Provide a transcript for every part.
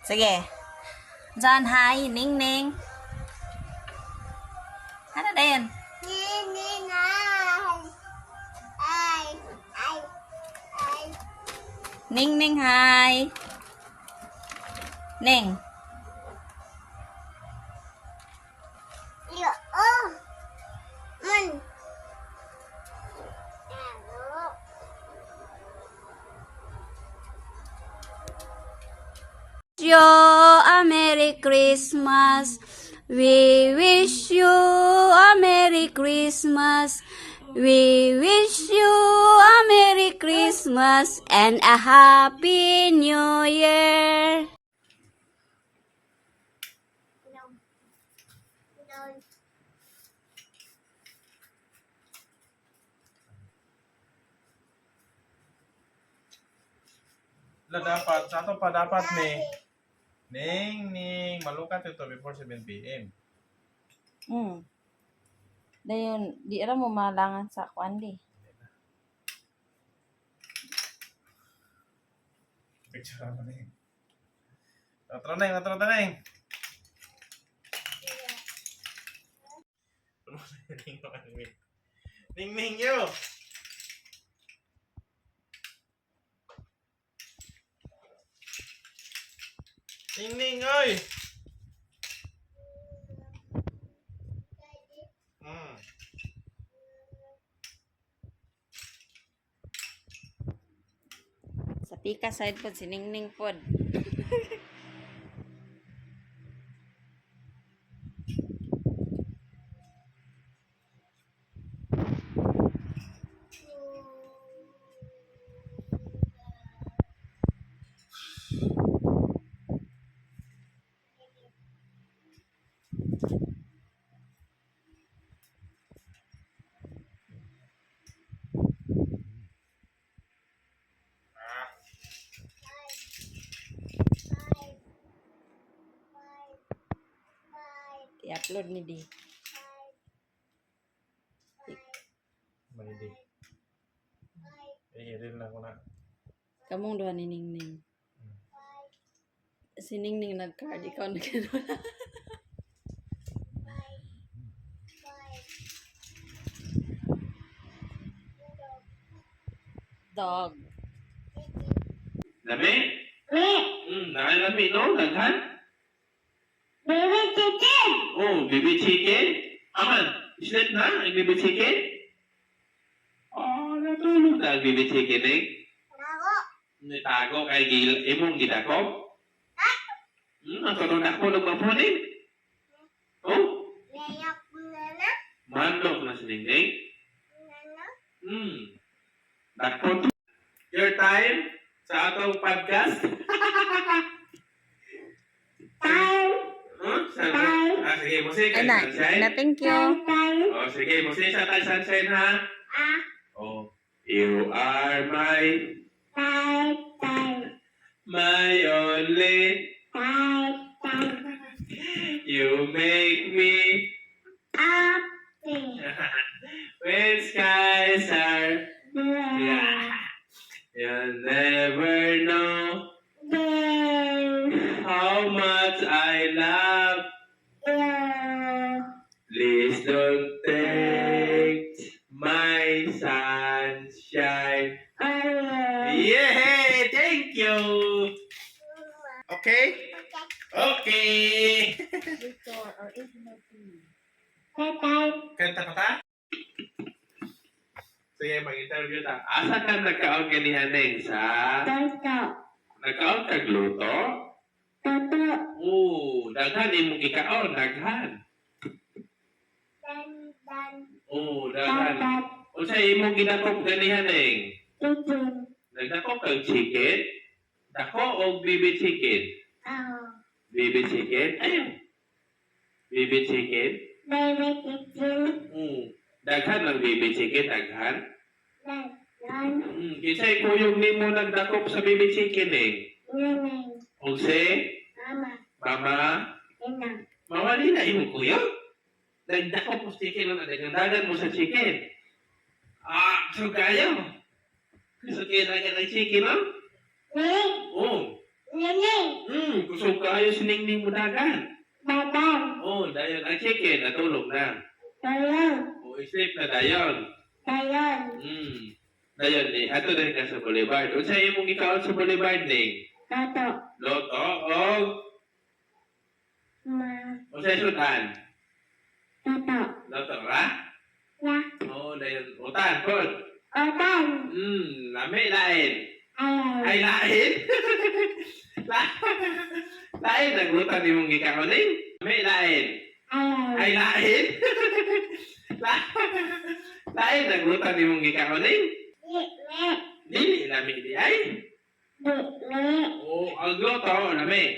Sige. John, hi. Ning Ning. Ano din? Ning Ning, hi. Ning. You a Merry Christmas. We wish you a Merry Christmas. We wish you a Merry Christmas and a Happy New Year. Dapat, sa ato pa dapat Ning, malukat ito before 7 p.m. Dayon, di alam mo malangan sa kwandi. Picture ako Ning. Tara Ning. Ning, yo! Ning, oy! Sa pika side pod si Ning Ning pod. I-upload ni di. Manidi. Rin lang ko na. Kamong duha ni Ning Ning. Si Ning Ning nag-card, ikaw nag-wala. Dog. Lami? Lami, no? Daghan? Oh, baby chicken? Aman, sleep na ang baby chicken? Oh, natulog na ang baby chicken eh. Nitago kay imong gidakop? Ang karoon ako nagmapunin? Oh? Mandok na si Ningning? Dakot. Your time sa atong podcast? Sige, musik kay Sunshine. Thank you. Oh, sige, musik sa kay Sunshine ha. Oh, you are my only. You make me when skies are yeah. You'll never know how much I love. Please don't take my sunshine. Yeah, thank you. Okay? Okay. Kanta ka ta? Sige, mag-interview ta. Asa ka nagkaon ganihan Neng? Sa? Nagkaon kag luto? Oo, daghan imong gikaon, daghan. Oo, daghan. Unsa imong ginakop ganihan Neng? Nagdakop kag chicken? Dako o baby chicken? Baby chicken? Ayun. Baby chicken? Daghan ng baby chicken, daghan? Kisay kuyog nimo nagdakop sa baby chicken eh. Ugse? Mama? Mawali na imong kuyog? Nagdakop mo sa chicken, nagdagan mo sa chicken. So kayo? Gusto kayo na ng chicken, no? Oo. Kusog kaayo si Ningning mo dagan. Oh, dayon ang chicken natulog na. Oh, sleep na dayon. Dayon ni ato din ka sa boulevard. Unsa imong gikaon sa boulevard ning? Loto og unsa sudan? Loto ra? Oh, dayon utan pod. Lami lain. Ay lain. Lain naglutan imong gikaon ning? Lami lain. Ay lain. Lain naglutan imong gikaon ning? Dili lami di ay. Oh, ang loto lami.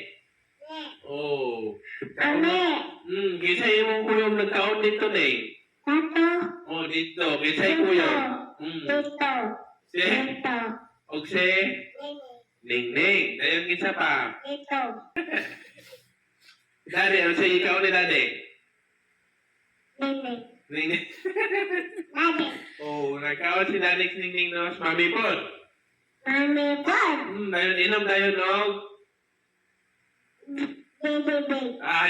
Oh. Kisa imong kuyog nagkaon dito ning? Oh, dito. Kisa kuyog. Si og si Ningning. Dayon kinsa pa? Dari, ano sa ikaw ni Dade? Ningning. Oh, nagkaon si Daddy Ningning no sa mami pod. Dayon inom dayon og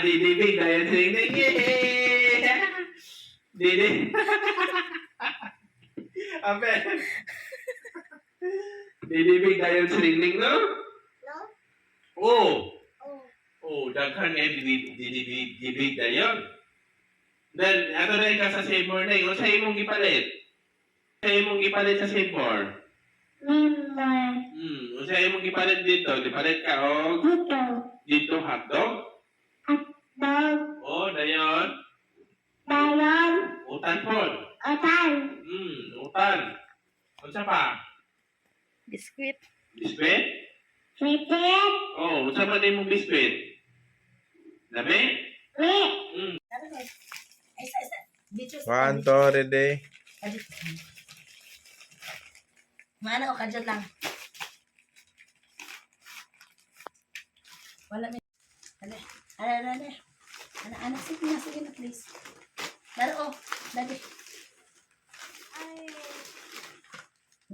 didibig dayon si Ningning. Yay! Didi. Ape. Didibig dayon si Ningning no? Oh. Oh, daghan nga didibig dayon. Then, ato na ka sa Seymour na yun. Sa imong gipalit? Sa imong gipalit sa Seymour? Sa imong gipalit dito? Gipalit ka o? Dito hotdog? Oh, dayon? Utan po. Utan. Unsa pa? Biskuit. Biskuit? Oh, unsa pa din mong biskuit? Lami? One, two, ready. Mana o kadyan lang. Wala may. Ale. Ana, sige na please. Laro, dali.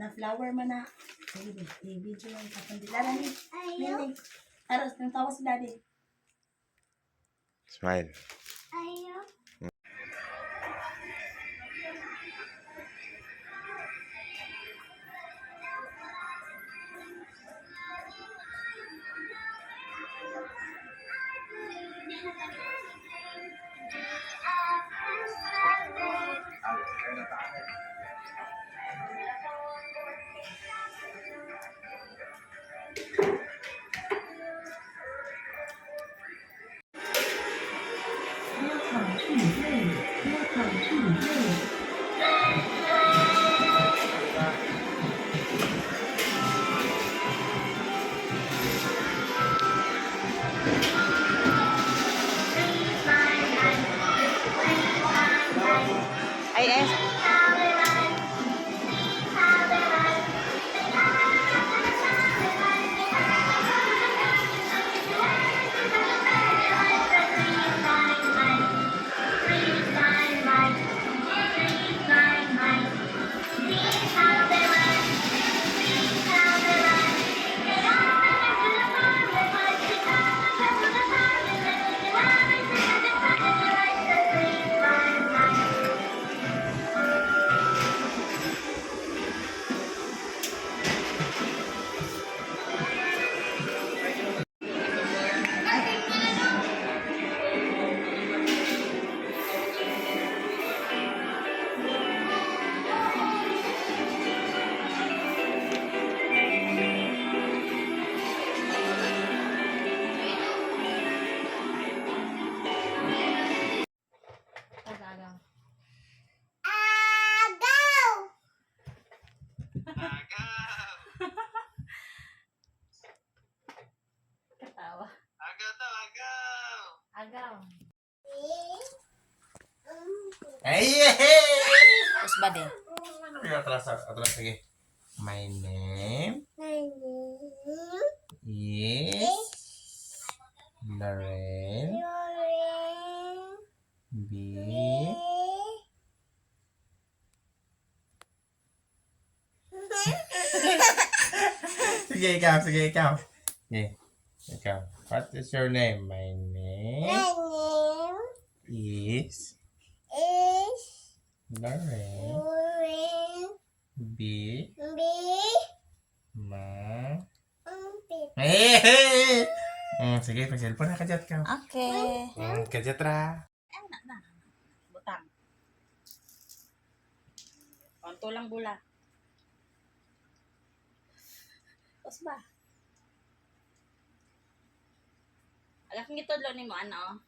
Na flower man na. Sige, i-video lang kapandila ni. Nini. Aros, nang tawa si daddy. Smile. Katawa. Agaw. Terus ba din? Atras lagi. My name is Lorraine B. Sige ikaw. Sige. Ikaw. What is your name? My name is Lorraine. B. Ma. Hey! Sige, pag-cellphone na kajat ka. Okay. Kajat ra. Butang. Konto lang bula. Tapos ba? Alam kong ito ni mo, ano?